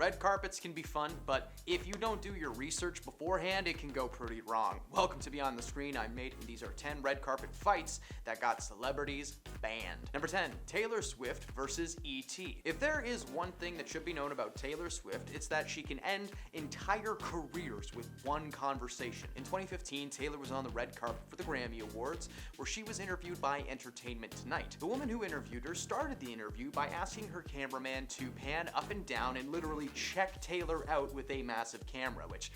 Red carpets can be fun, but if you don't do your research beforehand, it can go pretty wrong. Welcome to Beyond the Screen. I'm Nate, and these are 10 red carpet fights that got celebrities banned. Number 10, Taylor Swift versus E.T. If there is one thing that should be known about Taylor Swift, it's that she can end entire careers with one conversation. In 2015, Taylor was on the red carpet for the Grammy Awards, where she was interviewed by Entertainment Tonight. The woman who interviewed her started the interview by asking her cameraman to pan up and down and literally check Taylor out with a massive camera, which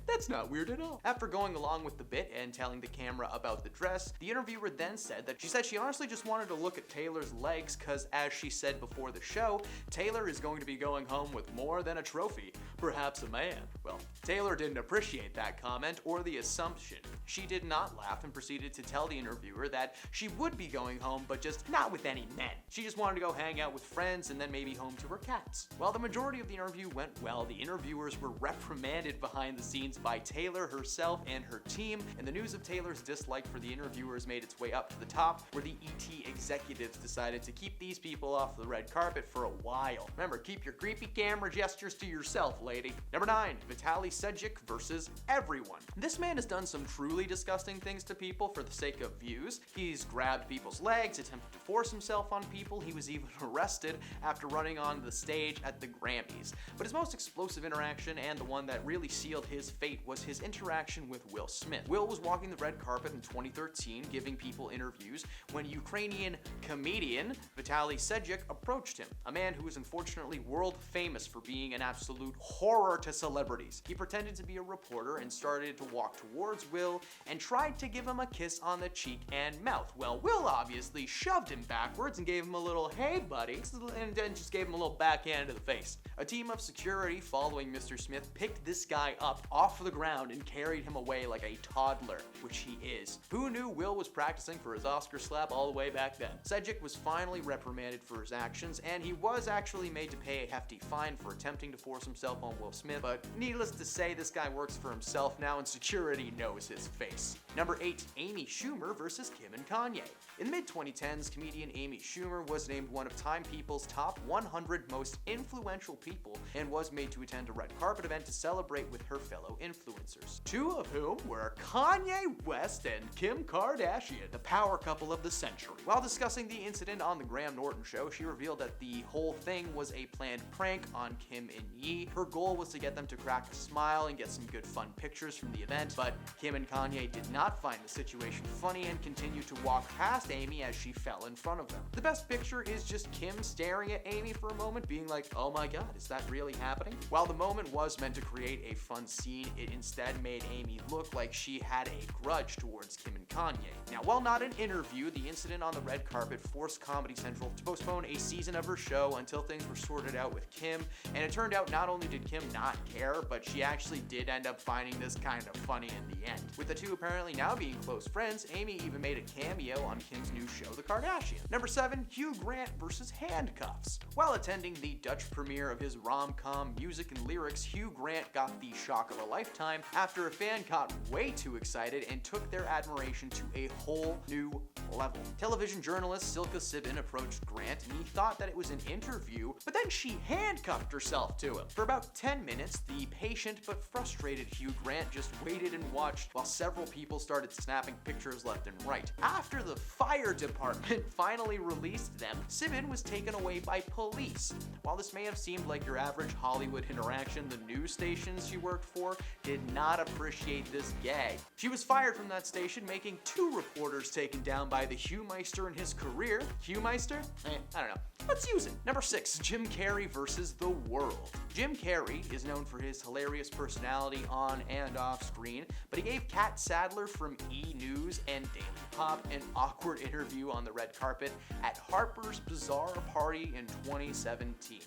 that's not weird at all. After going along with the bit and telling the camera about the dress, the interviewer then said that she honestly just wanted to look at Taylor's legs because, as she said before the show, Taylor is going to be going home with more than a trophy, perhaps a man. Well, Taylor didn't appreciate that comment or the assumption. She did not laugh and proceeded to tell the interviewer that she would be going home, but just not with any men. She just wanted to go hang out with friends and then maybe home to her cats. While the majority of the interview went well, the interviewers were reprimanded behind the scenes by Taylor herself and her team, and the news of Taylor's dislike for the interviewers made its way up to the top, where the ET executives decided to keep these people off the red carpet for a while. Remember, keep your creepy camera gestures to yourself, lady. Number 9, Viatli Sediuk versus everyone. This man has done some truly disgusting things to people for the sake of views. He's grabbed people's legs, attempted to force himself on people. He was even arrested after running on the stage at the Grammys. But his most explosive interaction, and the one that really sealed his fate, was his interaction with Will Smith. Will was walking the red carpet in 2013, giving people interviews, when Ukrainian comedian Viatli Sediuk approached him, a man who is unfortunately world famous for being an absolute horror to celebrities. He pretended to be a reporter and started to walk towards Will and tried to give him a kiss on the cheek and mouth. Well, Will obviously shoved him backwards and gave him a little "hey buddy," and then just gave him a little backhand to the face. A team of security following Mr. Smith picked this guy up off the ground and carried him away like a toddler, which he is. Who knew Will was practicing for his Oscar slap all the way back then? Sediuk was finally reprimanded for his actions, and he was actually made to pay a hefty fine for attempting to force himself on Will Smith, but needless to say, this guy works for himself now and security knows his face. Number 8, Amy Schumer versus Kim and Kanye. In the mid-2010s, comedian Amy Schumer was named one of Time People's top 100 most influential people and was made to attend a red carpet event to celebrate with her fellow influencers, two of whom were Kanye West and Kim Kardashian, the power couple of the century. While discussing the incident on the Graham Norton show, she revealed that the whole thing was a planned prank on Kim and Ye. Her goal was to get them to crack a smile and get some good fun pictures from the event, but Kim and Kanye did not find the situation funny and continued to walk past Amy as she fell in front of them. The best picture is just Kim staring at Amy for a moment, being like, "Oh my god, is that really happening?" While the moment was meant to create a fun scene, it instead made Amy look like she had a grudge towards Kim and Kanye. Now, while not an interview, the incident on the red carpet forced Comedy Central to postpone a season of her show until things were sorted out with Kim, and it turned out not only did Kim not care, but she actually did end up finding this kind of funny in the end. With the two apparently now being close friends, Amy even made a cameo on Kim's new show, The Kardashians. Number 7, Hugh Grant versus Handcuffs. While attending the Dutch premiere of his rom-com Music and Lyrics, Hugh Grant got the shock of a lifetime after a fan got way too excited and took their admiration to a whole new level. Television journalist Silka Sibin approached Grant and he thought that it was an interview, but then she handcuffed herself to him. For about 10 minutes, the patient but frustrated Hugh Grant just waited and watched while several people started snapping pictures left and right. After the fire department finally released them, Sibin was taken away by police. While this may have seemed like your average Hollywood interaction, the news stations she worked for did not appreciate this gag. She was fired from that station, making 2 reporters taken down by the Hugh Meister in his career. Hugh Meister? I don't know. Let's use it. Number 6, Jim Carrey versus the world. Jim Carrey is known for his hilarious personality on and off screen, but he gave Kat Sadler from E! News and Daily Pop an awkward interview on the red carpet at Harper's Bazaar Party in 2017.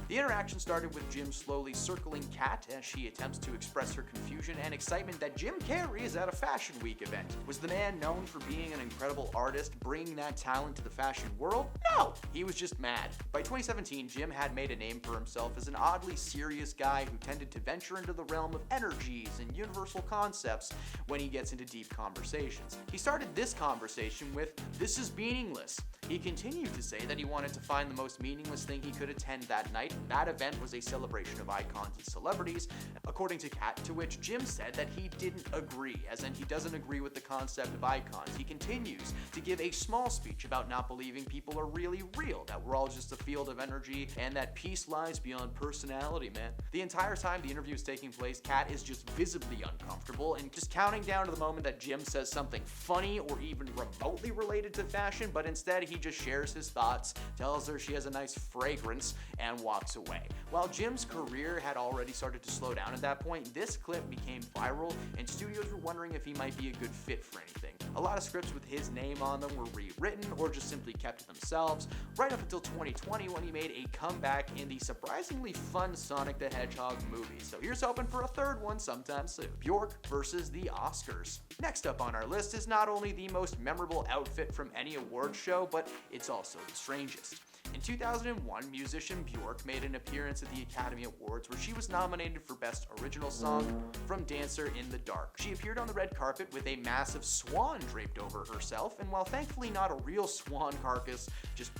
The interaction started with Jim slowly circling Kat as she attempts to express her confusion and excitement that Jim Carrey is at a Fashion Week event. Was the man known for being an incredible artist, bringing that talent to the fashion world? No! He was just mad. By 2017, Jim had made a name for himself as an oddly serious guy who tended to venture into the realm of energies and universal concepts when he gets into deep conversations. He started this conversation with, "This is meaningless." He continued to say that he wanted to find the most meaningless thing he could attend that night, that event was a celebration of icons and celebrities, according to Kat, to which Jim said that he didn't agree, as in he doesn't agree with the concept of icons. He continues to give a small speech about not believing people are really real, that we're all just a field of energy, and that peace lies beyond personality, man. The entire time the interview is taking place, Kat is just visibly uncomfortable and just counting down to the moment that Jim says something funny or even remotely related to fashion, but instead he just shares his thoughts, tells her she has a nice fragrance, and walks away. While Jim's career had already started to slow down at that point, this clip became viral, and studios were wondering if he might be a good fit for anything. A lot of scripts with his name on them were rewritten or just simply kept to themselves, right up until 2020 when he made a comeback in the surprisingly fun Sonic the Hedgehog movie. So here's hoping for a third one sometime soon. Bjork versus the Oscars. Next up on our list is not only the most memorable outfit from any award show, but it's also the strangest. In 2001, musician Bjork made an appearance at the Academy Awards where she was nominated for Best Original Song from Dancer in the Dark. She appeared on the red carpet with a massive swan draped over herself, and while thankfully not a real swan carcass just,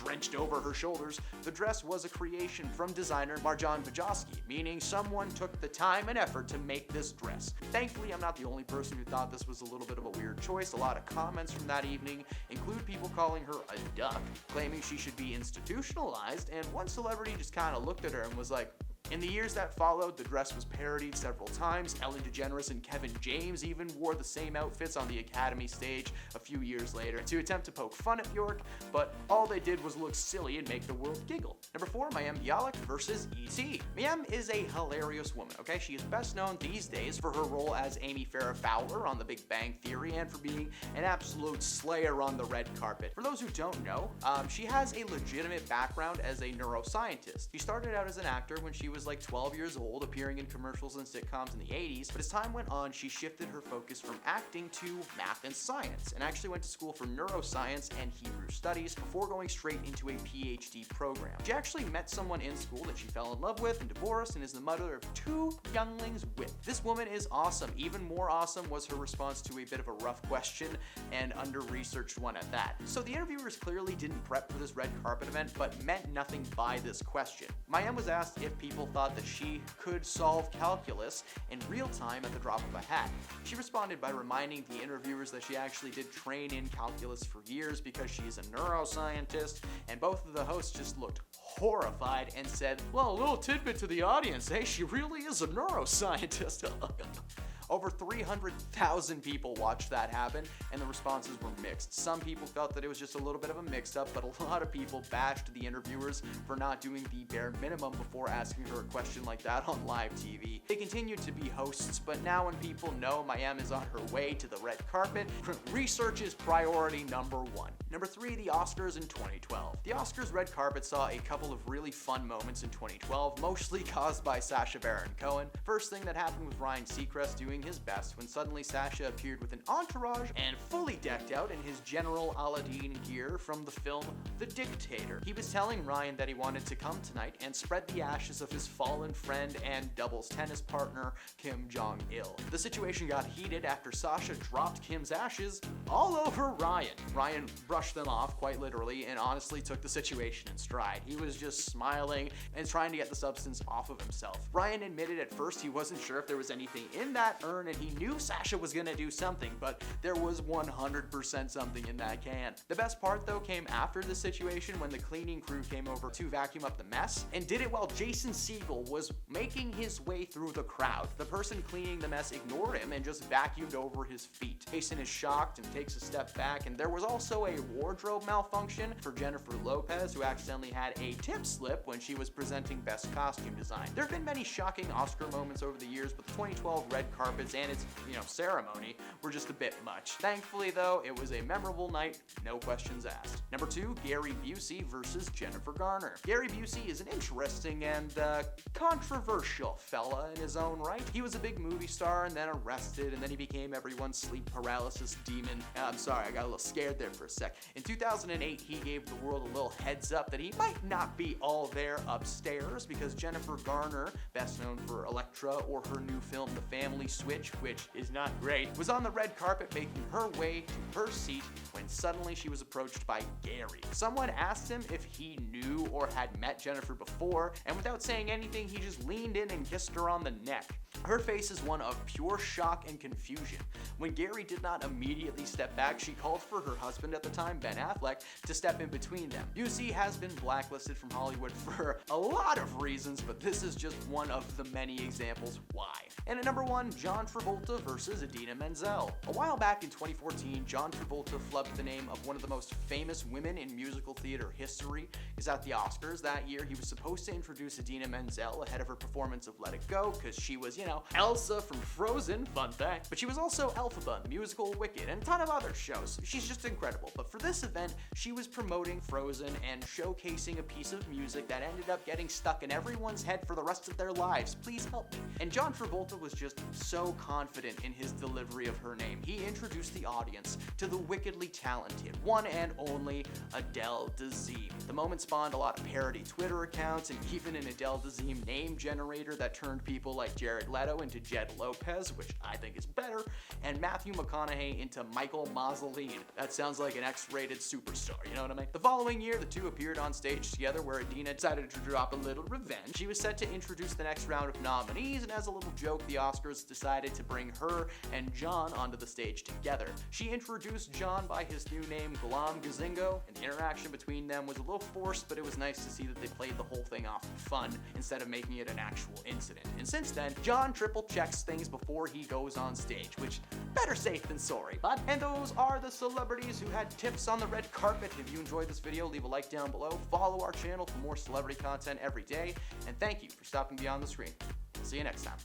drenched over her shoulders, the dress was a creation from designer Marjan Bajoski, meaning someone took the time and effort to make this dress. Thankfully, I'm not the only person who thought this was a little bit of a weird choice. A lot of comments from that evening include people calling her a duck, claiming she should be institutionalized, and one celebrity just kind of looked at her and was like, in the years that followed, the dress was parodied several times. Ellen DeGeneres and Kevin James even wore the same outfits on the Academy stage a few years later to attempt to poke fun at Bjork, but all they did was look silly and make the world giggle. Number 4, Mayim Bialik versus E.T. Mayim is a hilarious woman, okay? She is best known these days for her role as Amy Farrah Fowler on The Big Bang Theory and for being an absolute slayer on the red carpet. For those who don't know, she has a legitimate background as a neuroscientist. She started out as an actor when she was like 12 years old, appearing in commercials and sitcoms in the 80s, but as time went on, she shifted her focus from acting to math and science, and actually went to school for neuroscience and Hebrew studies before going straight into a PhD program. She actually met someone in school that she fell in love with and divorced, and is the mother of 2 younglings with. This woman is awesome. Even more awesome was her response to a bit of a rough question, and under-researched one at that. So the interviewers clearly didn't prep for this red carpet event, but meant nothing by this question. Mayim was asked if people thought that she could solve calculus in real time at the drop of a hat. She responded by reminding the interviewers that she actually did train in calculus for years because she's a neuroscientist, and both of the hosts just looked horrified and said, well, a little tidbit to the audience, hey, she really is a neuroscientist. Over 300,000 people watched that happen, and the responses were mixed. Some people felt that it was just a little bit of a mix-up, but a lot of people bashed the interviewers for not doing the bare minimum before asking her a question like that on live TV. They continued to be hosts, but now when people know Mayim is on her way to the red carpet, research is priority number 1. Number 3, the Oscars in 2012. The Oscars red carpet saw a couple of really fun moments in 2012, mostly caused by Sacha Baron Cohen. First thing that happened was Ryan Seacrest doing his best when suddenly Sacha appeared with an entourage and fully decked out in his General Aladdin gear from the film The Dictator. He was telling Ryan that he wanted to come tonight and spread the ashes of his fallen friend and doubles tennis partner Kim Jong-il. The situation got heated after Sacha dropped Kim's ashes all over Ryan. Ryan brushed them off quite literally and honestly took the situation in stride. He was just smiling and trying to get the substance off of himself. Ryan admitted at first he wasn't sure if there was anything in that urn, and he knew Sacha was gonna do something, but there was 100% something in that can. The best part though came after the situation when the cleaning crew came over to vacuum up the mess, and did it while Jason Segel was making his way through the crowd. The person cleaning the mess ignored him and just vacuumed over his feet. Jason is shocked and takes a step back, and there was also a wardrobe malfunction for Jennifer Lopez, who accidentally had a tip slip when she was presenting Best Costume Design. There have been many shocking Oscar moments over the years, but the 2012 red carpets and its, ceremony were just a bit much. Thankfully though, it was a memorable night, no questions asked. Number 2, Gary Busey versus Jennifer Garner. Gary Busey is an interesting and controversial fella in his own right. He was a big movie star and then arrested, and then he became everyone's sleep paralysis demon. I'm sorry, I got a little scared there for a sec. In 2008, he gave the world a little heads up that he might not be all there upstairs, because Jennifer Garner, best known for Elektra or her new film The Family switch, which is not great, was on the red carpet making her way to her seat when suddenly she was approached by Gary. Someone asked him if he knew or had met Jennifer before, and without saying anything, he just leaned in and kissed her on the neck. Her face is one of pure shock and confusion. When Gary did not immediately step back, she called for her husband at the time, Ben Affleck, to step in between them. Busey has been blacklisted from Hollywood for a lot of reasons, but this is just one of the many examples why. And at number 1, John Travolta versus Idina Menzel. A while back in 2014, John Travolta flubbed the name of one of the most famous women in musical theater history. Is at the Oscars that year. He was supposed to introduce Idina Menzel ahead of her performance of Let It Go, because she was, Elsa from Frozen, fun fact. But she was also Elphaba, the musical Wicked, and a ton of other shows. She's just incredible. But for this event, she was promoting Frozen and showcasing a piece of music that ended up getting stuck in everyone's head for the rest of their lives. Please help me. And John Travolta was just so confident in his delivery of her name. He introduced the audience to the wickedly talented, one and only Adele Dazeem. The moment spawned a lot of parody Twitter accounts and even an Adele Dazeem name generator that turned people like Jared Leto into Jed Lopez, which I think is better, and Matthew McConaughey into Michael Mazzoline. That sounds like an X-rated superstar, you know what I mean? The following year, the two appeared on stage together where Idina decided to drop a little revenge. She was set to introduce the next round of nominees, and as a little joke, the Oscars decided to bring her and John onto the stage together. She introduced John by his new name, Gulam Gazingo, and the interaction between them was a little forced, but it was nice to see that they played the whole thing off for fun instead of making it an actual incident. And since then, John triple checks things before he goes on stage, which better safe than sorry, bud. And those are the celebrities who had tips on the red carpet. If you enjoyed this video, leave a like down below, follow our channel for more celebrity content every day, and thank you for stopping beyond the screen. See you next time.